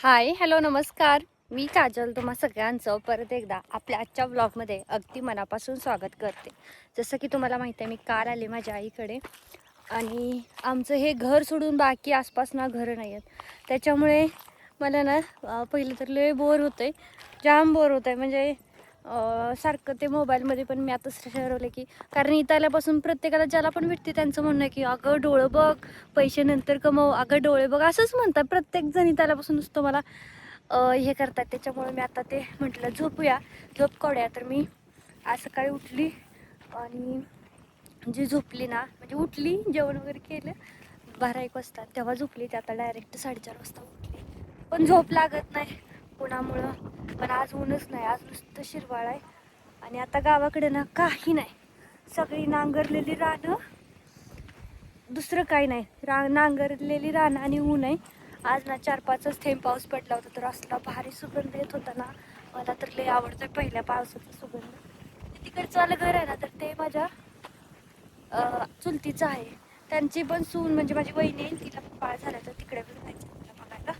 Hi hello नमस्कार. मी काजल तुम्हा सगळ्यांचं परत एकदा आपल्या आजच्या व्लॉगमध्ये अगदी मनापासून स्वागत करते. जसं की तुम्हाला माहिती आहे, मी काल आले माझ्या आईकडे आणि आमचं हे घर सोडून बाकी आसपास ना घरं नाही आहेत. त्याच्यामुळे मला ना पहिलं तर लय बोर होतं, जाम बोर होतं आहे. म्हणजे सारखं ते मोबाईलमध्ये पण मी आता ठरवलं की कारण इथं आल्यापासून प्रत्येकाला ज्याला पण भेटते त्यांचं म्हणणं आहे की अगं डोळं बघ, पैसे नंतर कमव, अगं डोळे बघ, असंच म्हणतात प्रत्येक जण. इथं आल्यापासून नुसतं मला हे करतात. त्याच्यामुळे मी आता ते म्हटलं झोपूया, झोप काढूया. तर मी आज सकाळी उठली आणि जी झोपली ना, म्हणजे उठली, जेवण वगैरे केलं 12-1 वाजता, तेव्हा झोपली. ते आता डायरेक्ट 4:30 वाजता उठली, पण झोप लागत नाही उन्हामुळं. पण आज ऊनच नाही, आज नुसतं शिरवाळ आहे. आणि आता गावाकडे ना काही नाही, सगळी नांगरलेली रानं, दुसरं काही नाही. नांगरलेली रानं आणि ऊन आहे. आज ना 4-5च थेंब पाऊस पडला होता, तर असला भारी सुगंध येत होता ना. मला तर लय आवडतोय पहिल्या पावसाचा सुगंध. तिकडचं वालं घर आहे ना, तर ते माझ्या चुलतीचं आहे. त्यांची पण सून म्हणजे माझी वहिनी आहे, तिला पण बाळ झालं, तर तिकडे पण जायचं मला बघायला.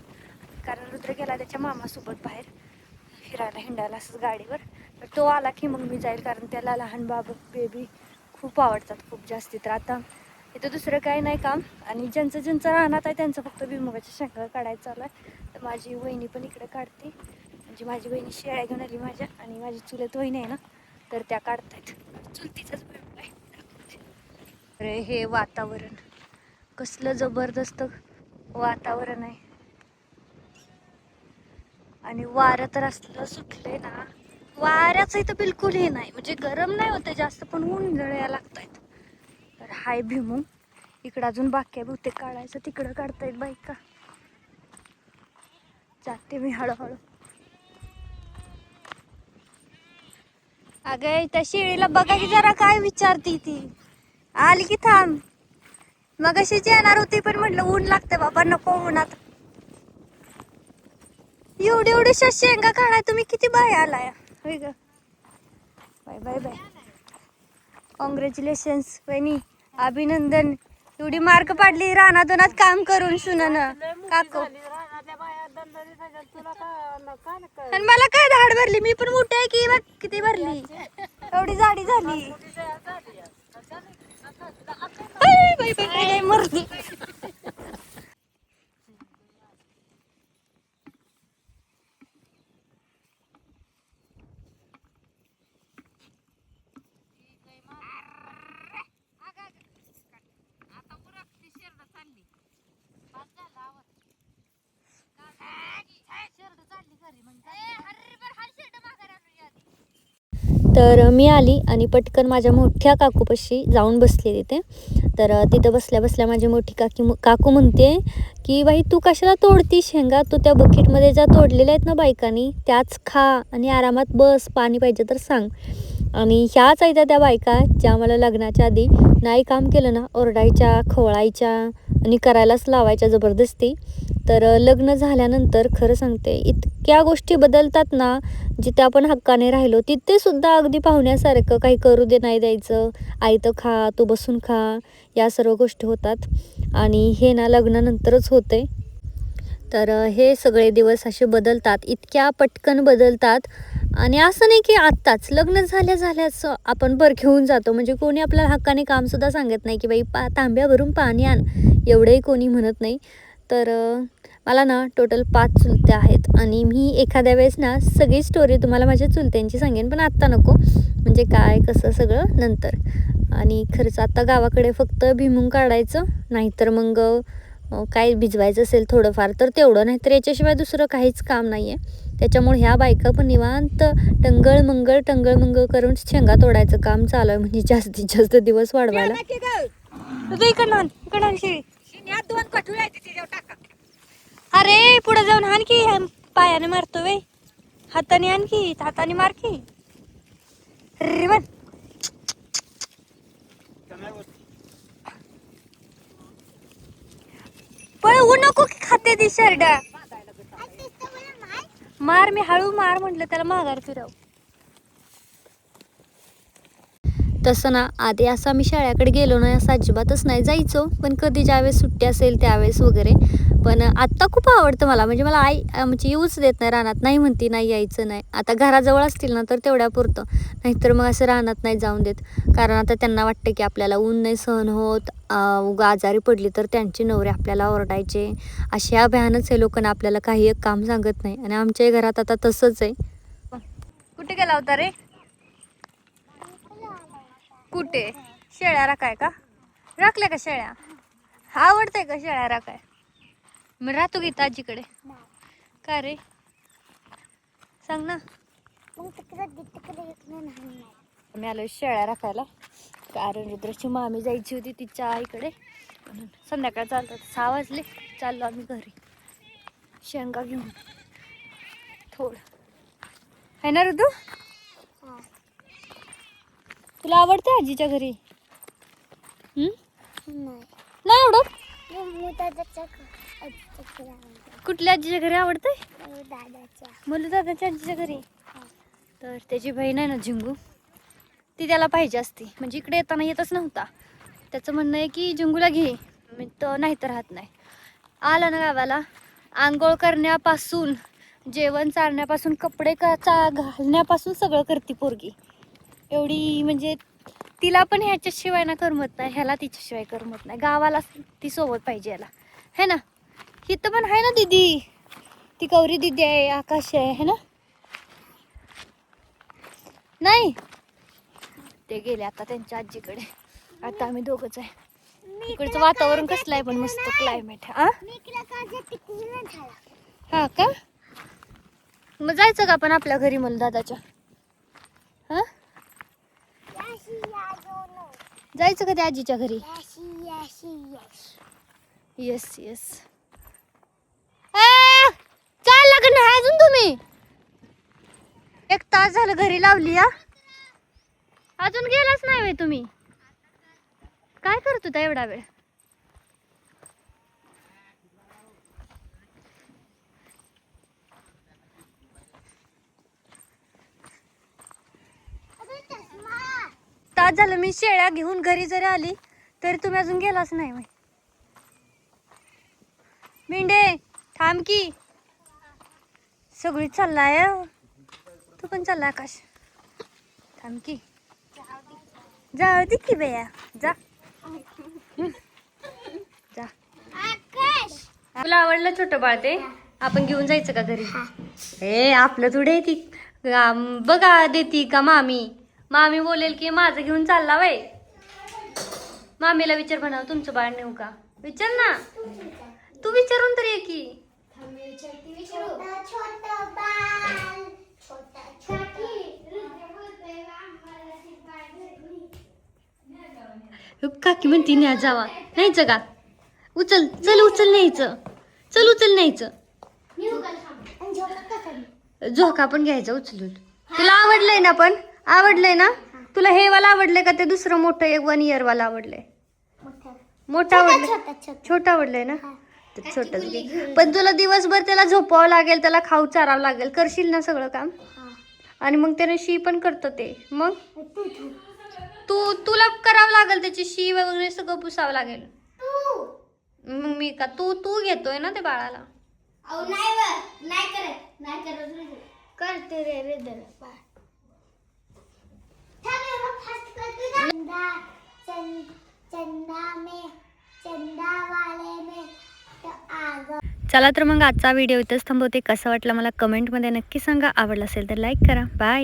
कारण रुद्र गेला त्याच्या मामासोबत बाहेर फिरायला हिंडायला असंच गाडीवर. तर तो आला की मग मी जाईल, कारण त्याला लहान बेबी खूप आवडतात, खूप जास्ती. तर आता इथं दुसरं काही नाही काम. आणि ज्यांचं ज्यांचं राहणार आहे त्यांचं फक्त भुईमुगाच्या शेंगा काढायचं चालू आहे. तर माझी वहिनी पण इकडे काढते, म्हणजे माझी वहिनी शेळ्या घेऊन आली माझ्या, आणि माझी चुलत वहिनी आहे ना, तर त्या काढतायत. चुलतीचाच भुईमुग आहे. अरे हे वातावरण कसलं जबरदस्त वातावरण आहे. आणि वारं तर असलं सुटले ना, वाऱ्याचं इथं बिलकुल हे नाही. म्हणजे गरम नाही होतं जास्त, पण ऊन जळायला लागतायत. तर हाय भीमू इकडं, अजून बाकी आहे बहुतेक काढायचं, तिकडं काढतायत बायका. जाते मी हळूहळू. अगं त्या शेळीला बघा की जरा, काय विचारती ती. आली की थांब, मग अशीच येणार होती, पण म्हटलं ऊन लागतं बाबा, नको उन्हात. एवढी एवढी शेंगा काढाय तुम्ही किती बाय आलाय. होय ग, बाय बाय बाय. कॉंग्रॅच्युलेशन्स वहिनी, अभिनंदन. एवढी मार्क पाडली रानातूनच काम करून सुनानं काकू. आणि मला काय धाड भरली, मी पण मोठी आहे की, बघ किती भरली, एवढी जाडी झाली. बाय बाय बाय मरली. तर मी आली आणि पटकन माझ्या मोठ्या काकूपाशी जाऊन बसले तिथे. तर तिथं बसल्या बसल्या माझी मोठी काकू म्हणते की बाई तू कशाला तोडती शेंगा, तू त्या बकेटमध्ये ज्या तोडलेल्या आहेत ना बायकांनी, त्याच खा आणि आरामात बस, पाणी पाहिजे तर सांग. आणि ह्याच आहेत त्या बायका ज्या मला लग्नाच्या आधी नाही काम केलं ना ओरडायच्या, खवळायच्या आणि करायलाच लावायच्या जबरदस्ती. तर लग्न झाल्यानंतर खरं सांगते इतक्या गोष्टी बदलतात ना. जिथे आपण हक्काने राहिलो तिथे सुद्धा अगदी पाहुण्यासारखं, काही करू दे नाही द्यायचं, आयतं खा, तू बसून खा, या सर्व गोष्टी होतात. आणि हे ना लग्नानंतरच होते. तर हे सगळे दिवस असे बदलतात, इतक्या पटकन बदलतात. आणि असं नाही की आत्ताच लग्न झाल्याच आपण बरं घेऊन जातो. म्हणजे कोणी आपल्याला हक्काने कामसुद्धा सांगत नाही की बाई तांब्यावरून पाणी आण, एवढंही कोणी म्हणत नाही. तर मला ना टोटल 5 चुलत्या आहेत. आणि मी एखाद्या वेळेस ना सगळी स्टोरी तुम्हाला माझ्या चुलत्यांची सांगेन, पण आत्ता नको, म्हणजे काय कसं सगळं नंतर. आणि खरंच आता गावाकडे फक्त भुईमुग काढायचं, नाहीतर मग काय भिजवायचं असेल थोडंफार तर तेवढं, नाहीतर याच्याशिवाय दुसरं काहीच काम नाही आहे. त्याच्यामुळे ह्या बायका पण निवांत टंगळ मंगळ करून शेंगा तोडायचं काम चालू आहे, म्हणजे जास्तीत जास्त दिवस वाढवायला. अरे पुढे जाऊन आणखी पायाने मारतो वे, हाताने आणखी, हाताने मार की रे बन. पळवू नको की खाते ती शर्ट. मार, मी हळू मार म्हटलं त्याला, माघार फिरव. तसं ना आधी असं आम्ही शाळेकडे गेलो नाही असं अजिबातच नाही, जायचो पण कधी ज्यावेळेस सुट्टी असेल त्यावेळेस वगैरे. पण आत्ता खूप आवडतं मला. म्हणजे मला आई आमची येऊच देत नाही रानात. नाही म्हणती नाही यायचं नाही. आता घराजवळ असतील ना तर तेवढ्या पुरतं, नाहीतर मग असं रानात नाही जाऊन देत. कारण आता त्यांना वाटतं की आपल्याला ऊन नाही सहन होत, उगा आजारी पडली तर त्यांचे नवरे आपल्याला ओरडायचे. अशा भयानच आहे, लोकांना आपल्याला काही एक काम सांगत नाही. आणि आमच्याही घरात आता तसंच आहे. कुठे गेला होता रे? कुठे? शेळ्या राखाय का? राखल्या का शेळ्या? आवडतंय का शेळ्या राखाय? मग राहतो की आजीकडे? का रे, सांग ना. मी आलो शेळ्या राखायला, कारण रुद्राची मामी जायची होती तिच्या आईकडे, म्हणून संध्याकाळ चालतात 6 वाजले. चाललो आम्ही घरी शेंगा घेऊन. थोडं आहे ना ऋतू? तुला आवडतं आजीच्या घरी? नाही आवडत? कुठल्या आजीच्या घरी आवडतंय? मुलं दादाच्या आजीच्या घरी. तर त्याची बहीण आहे ना झिंगू, ती त्याला पाहिजे असती. म्हणजे इकडे येताना येतच नव्हता. त्याचं म्हणणं आहे की झिंगूला घे, मी तर नाही तर राहत नाही. आला ना गावाला, आंघोळ करण्यापासून, जेवण चालण्यापासून, कपडे घालण्यापासून सगळं करते पोरगी. एवढी म्हणजे तिला पण ह्याच्याशिवाय ना करमत नाही, ह्याला तिच्याशिवाय करमत नाही. गावाला ती सोबत पाहिजे याला, है ना. इथं पण आहे ना दीदी, ती गौरी दीदी आहे, आकाश आहे, है ना. नाही, ते गेले आता त्यांच्या आजीकडे. आता आम्ही दोघंच आहे. इकडचं वातावरण कसलं आहे पण मस्त क्लायमेट. हा का? मग जायचं का आपण आपल्या घरी मला दादाच्या? हा, जायचं का त्या आजीच्या घरी? Yes yes. चाल लागत नाही अजून तुम्ही. 1 तास झालं घरी लावली या, अजून गेलाच नाही वे तुम्ही. काय करत होता एवढा वेळ? तास झालं मी शेळ्या घेऊन घरी जरी आली तरी तुम्ही अजून गेलाच नाही. मिंडे थांब की, सगळी चाललाय. तू पण चालला आकाश? थांब की, जाऊ दे की बया, जा जा. तुला आवडलं छोटं बाळ ते? आपण घेऊन जायचं का घरी? हे आपलं थोडे ती बघा देती का मामी. मामी बोलेल की माझं घेऊन चालला वय. मामीला विचार म्हणाव तुमचं बाळ नेऊ का? विचार ना, तू विचारून तरी ये की. काकी म्हणती न्या जावा, न्यायचं का? उचल चल, उचल न्यायचं, चल उचल न्यायचं. झोका पण घ्यायचा उचलून. तुला आवडलंय ना? पण आवडलंय ना तुला? हे वाला आवडलंय का ते दुसरं मोठं 1 इयर वाला आवडलंय? मोठा आवडलंय? छोटा आवडलंय ना? तर छोटच घे. पण तुला दिवसभर त्याला झोपावं लागेल, त्याला खाऊ चारावं लागेल. करशील ना सगळं काम? आणि मग त्याने शी पण करतं ते. मग तुला करावं लागेल, त्याची शी वगैरे सगळं पुसावं लागेल. मग मी का तू घेतोय ना ते बाळाला? करते रे चला तर मग आजचा व्हिडिओ इथंच थांबवते. कसा वाटला मला कमेंटमध्ये नक्की सांगा. आवडला असेल तर लाईक करा. बाय.